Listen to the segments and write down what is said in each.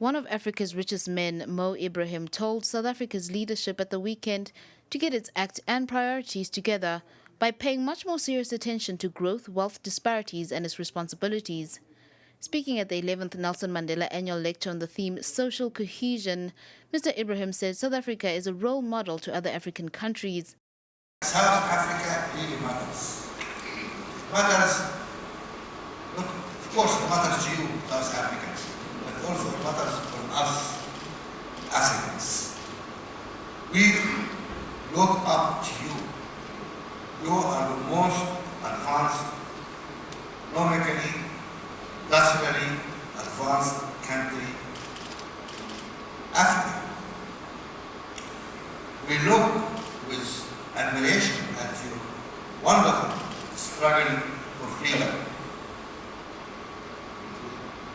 One of Africa's richest men, Mo Ibrahim, told South Africa's leadership at the weekend to get its act and priorities together by paying much more serious attention to growth, wealth disparities and its responsibilities. Speaking at the 11th Nelson Mandela annual lecture on the theme Social Cohesion, Mr. Ibrahim said South Africa is a role model to other African countries. South Africa really matters. Look, of course it matters to you, South Africans, but also it matters for us, Africans. We look up to you. You are the most advanced, economically, culturally advanced country, Africa. We look with admiration at your wonderful struggle for freedom.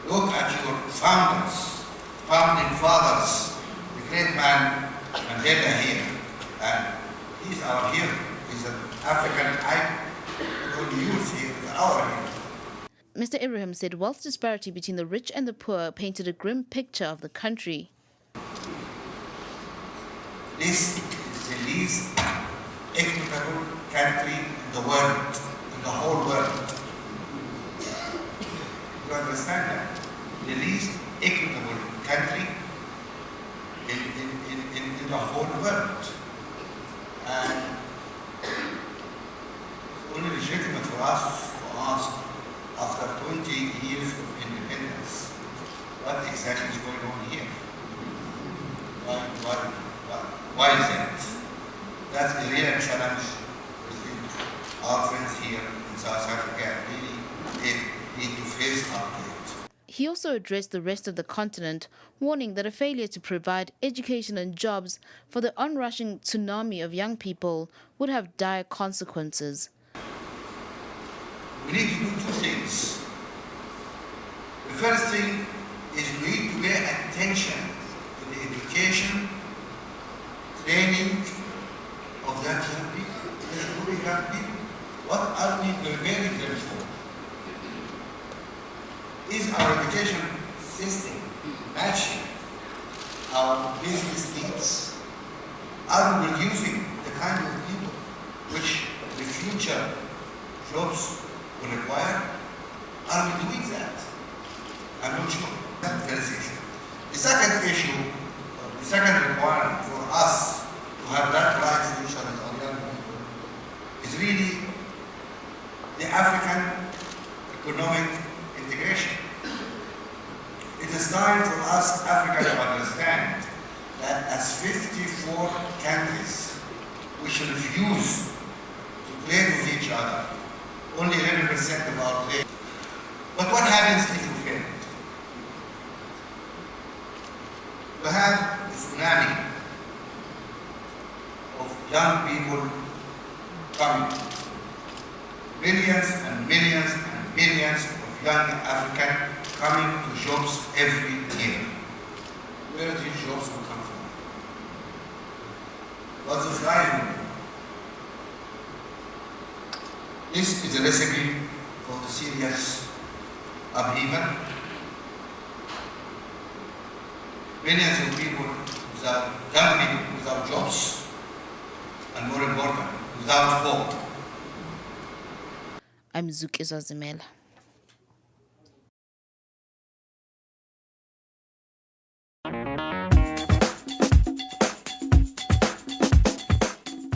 Look at your founders, founding fathers, the great man Mandela here, and he's our hero. He's an African icon. Not only yours here, he's our hero. Mr. Ibrahim said wealth disparity between the rich and the poor painted a grim picture of the country. This is the least equitable country in the world, in the whole world. You understand that? The least equitable country in the whole world. And it's only legitimate for us to ask, after 20 years of independence, what exactly is going on here? Why is that? That's the real challenge. I think our friends here in South Africa really need to face up to it. He also addressed the rest of the continent, warning that a failure to provide education and jobs for the onrushing tsunami of young people would have dire consequences. We need to do two things. The first thing is we need to pay attention to the education, training of that young people, the young people. What are we preparing them for? Is our education system matching our business needs? Are we producing the kind of people which the future jobs will require? Are we doing that? I'm not sure. That's the first issue. The second issue, the second requirement for us to have that right insurance on young people is really the African economic integration. It is time for us, Africa, to understand that as 54 countries, we should refuse to trade with each other. Only 11% of our trade. But what happens if you fail? You have a tsunami of young people coming. Millions and millions and millions of young Africans coming to jobs every year. Where do these jobs will come from? What's the guy? This is a recipe for the serious upheaval. Millions of people young people without jobs, and more important, without hope. I'm Zukizwa Zimela.